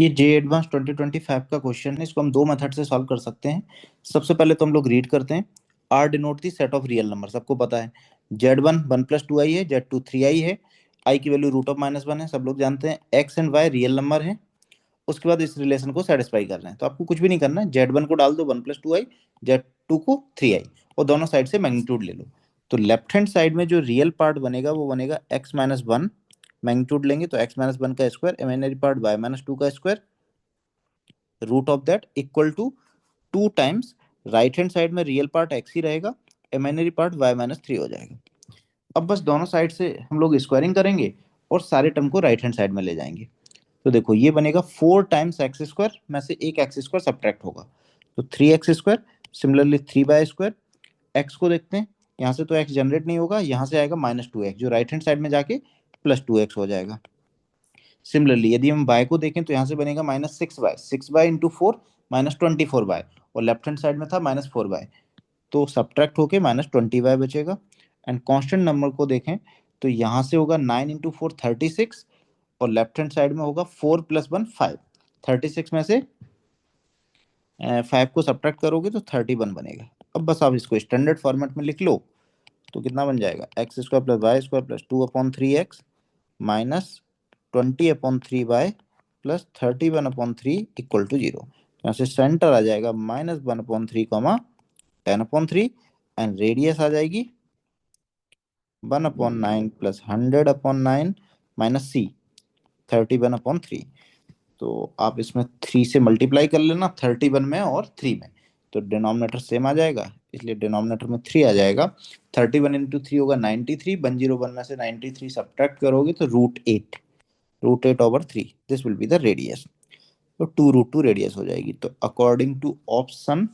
ये जे एडवांस 2025 का क्वेश्चन है। इसको हम दो मेथड से सॉल्व कर सकते हैं। सबसे पहले तो हम लोग रीड करते हैं। R denote the set of real number, सबको पता है। Z1 1 + 2i है, Z2 3i है, आई की वैल्यू √(-1) है, सब लोग जानते हैं। X and Y real number है। उसके बाद इस रिलेशन को सेटिस्फाई करना है, तो आपको कुछ भी नहीं करना है। Z1 को डाल दो 1 + 2i, Z2 को 3i, और दोनों साइड से मैग्नीट्यूड ले लो। तो लेफ्ट हैंड साइड में जो रियल पार्ट बनेगा वो बनेगा x-1। मैग्नीट्यूड लेंगे तो x-1 का स्क्वायर, इमेजिनरी पार्ट y-2 का square, root of that equal to 2 times right hand side में रियल पार्ट x ही रहेगा, इमेजिनरी पार्ट y-3 हो जाएगा। अब बस दोनों साइड से हम लोग स्क्वायरिंग करेंगे और सारे टर्म को राइट हैंड साइड में ले जाएंगे। तो देखो ये बनेगा 4 टाइम्स एक्स स्क्वायर, में से एक एक्स स्क्वायर सब्ट्रैक्ट होगा तो 3x square, similarly 3y square. X को देखते हैं, यहाँ से तो एक्स जनरेट नहीं होगा, यहाँ से आएगा -2x जो राइट हैंड साइड में जाके +2x हो जाएगा। सिमिलरली यदि हम y को देखें तो यहाँ से बनेगा -6y, 6y इंटू 4 -24y, और लेफ्ट हैंड साइड में था -4y, तो सब्ट्रैक्ट होके -20y बचेगा। एंड कांस्टेंट नंबर को देखें तो यहाँ से होगा 9 इंटू 4 36, और लेफ्ट हैंड साइड में होगा 4 + 1 5। 36 में से 5 को सब्ट्रैक्ट करोगे तो 31 बनेगा। अब बस आप इसको स्टैंडर्ड फॉर्मेट में लिख लो तो कितना बन जाएगा, x² + y² + 2/3x -20/3y + 31/3 equal to 0। यहाँ से सेंटर आ जाएगा -1/3, 10/3, एंड रेडियस आ जाएगी 1/9 + 100/9 -c 31/3। तो आप इसमें 3 से मल्टीप्लाई कर लेना, 31 में और 3 में, तो डिनोमिनेटर सेम आ जाएगा, इसलिए डिनोमिनेटर में 3 आ जाएगा। 31 इंटू 3 होगा 93, 101 में से 93 सब्ट्रैक्ट करोगे तो √8/3, this will be the radius. तो 2√2 रेडियस हो जाएगी। तो अकॉर्डिंग टू ऑप्शन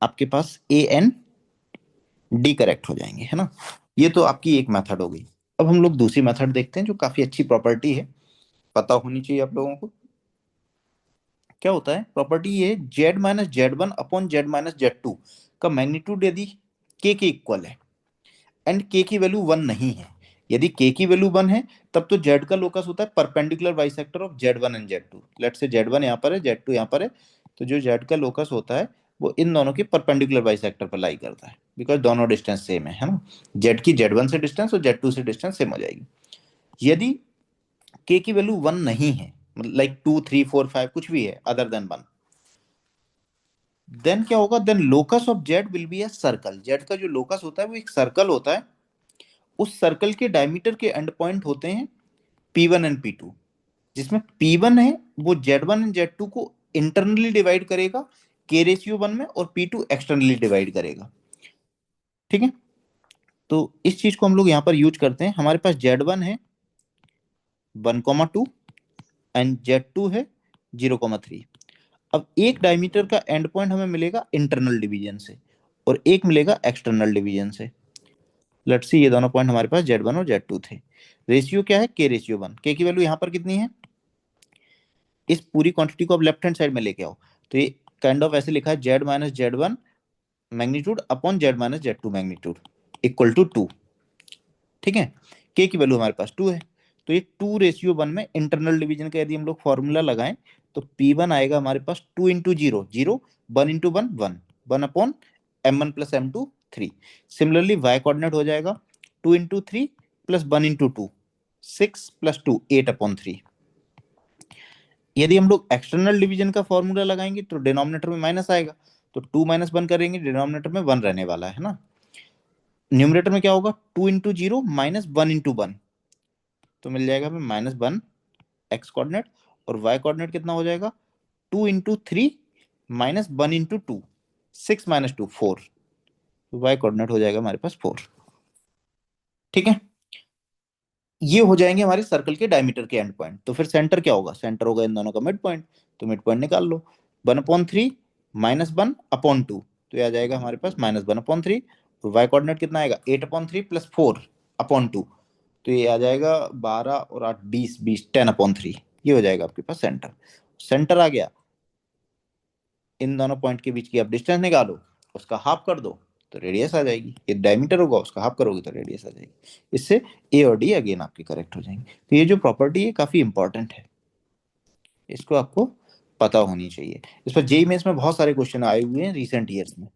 आपके पास ए एन डी करेक्ट हो जाएंगे, है ना। ये तो आपकी एक मेथड हो गई। अब हम लोग दूसरी मेथड देखते हैं जो काफी अच्छी प्रॉपर्टी है, पता होनी चाहिए आप लोगों को। क्या होता है प्रॉपर्टी, ये Z-(Z1)/Z-Z2 का मैग्नीट्यूड यदि k के इक्वल है एंड k की वैल्यू 1 नहीं है। यदि k की वैल्यू 1 है तब तो z का लोकस होता है perpendicular bisector of Z1 and Z2। Let say Z1 यहाँ पर है, Z2 यहाँ पर है, तो जो z का लोकस होता है वो इन दोनों के परपेंडिकुलर बाइसेक्टर पर लाई करता है, बिकॉज दोनों डिस्टेंस सेम है ना। z की Z1 से डिस्टेंस और Z2 से डिस्टेंस सेम हो जाएगी। यदि k की वैल्यू 1 नहीं है, मतलब लाइक 2 3 4 5 कुछ भी है अदर देन 1, देन क्या होगा, then locus of Z will be a circle. Z का जो लोकस होता है वो एक सर्कल होता है। उस सर्कल के डायमीटर के एंड पॉइंट होते हैं P1 एंड P2, जिसमें P1 है वो Z1 एंड Z2 को इंटरनली डिवाइड करेगा k/1 में, और P2 एक्सटर्नली डिवाइड करेगा। ठीक है, तो इस चीज को हम लोग यहाँ पर यूज करते हैं। हमारे पास Z1 है 1,2 एंड Z2 है 0,3। अब एक डायमीटर का एंड पॉइंट हमें मिलेगा इंटरनल डिवीजन से और एक मिलेगा एक्सटर्नल डिवीजन से। लेट्स सी, ये दोनों पॉइंट हमारे पास Z1 और Z2 थे। रेशियो क्या है, k/1। k की वैल्यू यहाँ पर कितनी है, इस पूरी क्वांटिटी को आप लेफ्ट हैंड साइड में लेके आओ तो ये काइंड ऑफ ऐसे लिखा है Z-Z1 magnitude upon Z-Z2 magnitude equal to 2। ठीक है, k की वैल्यू हमारे पास 2 है, तो ये 2/1 में इंटरनल डिवीजन का यदि हम लोग फॉर्मूला लगाएं तो P1 आएगा हमारे पास 2 into 0 0, 1 into 1 1, 1 upon m1 + m2 3। Similarly y coordinate हो जाएगा 2 इंटू 3 प्लस 1 इंटू 2 6 + 2 8/3। यदि हम लोग एक्सटर्नल डिवीजन का फॉर्मूला लगाएंगे तो डिनोमिनेटर में माइनस आएगा, तो 2 - 1 करेंगे, डिनोमिनेटर में 1 रहने वाला है ना। न्यूमरेटर में क्या होगा, 2 इंटू 0 -1 इंटू 1, तो मिल जाएगा हमें -1 एक्स कोऑर्डिनेट, और वाई कोऑर्डिनेट कितना हो जाएगा 2 इंटू 3 -1 इंटू 2 6 - 2 4, तो वाई कोऑर्डिनेट हो जाएगा हमारे पास 4। ठीक है, ये हो जाएंगे हमारे सर्कल के डायमीटर के एंड पॉइंट। तो फिर सेंटर क्या होगा, सेंटर होगा इन दोनों का मिड पॉइंट, तो मिड पॉइंट निकाल लो। 1/3 -1/2, तो ये आ जाएगा हमारे पास -1/3। तो वाई कोऑर्डिनेट कितना आएगा 8/3 + 4/2, तो ये आ जाएगा 12 और 8 20 20 10/3। ये हो जाएगा आपके पास सेंटर। सेंटर आ गया, इन दोनों पॉइंट के बीच की आप डिस्टेंस निकालो, उसका हाफ कर दो, तो रेडियस आ जाएगी। ये डायमीटर होगा, उसका हाफ करोगे तो रेडियस आ जाएगी। इससे ए और डी अगेन आपके करेक्ट हो जाएंगे। तो ये जो प्रॉपर्टी है काफी इंपॉर्टेंट है, इसको आपको पता होनी चाहिए। इस पर जेई मेंस में बहुत सारे क्वेश्चन आए हुए हैं रिसेंट ईयर्स में।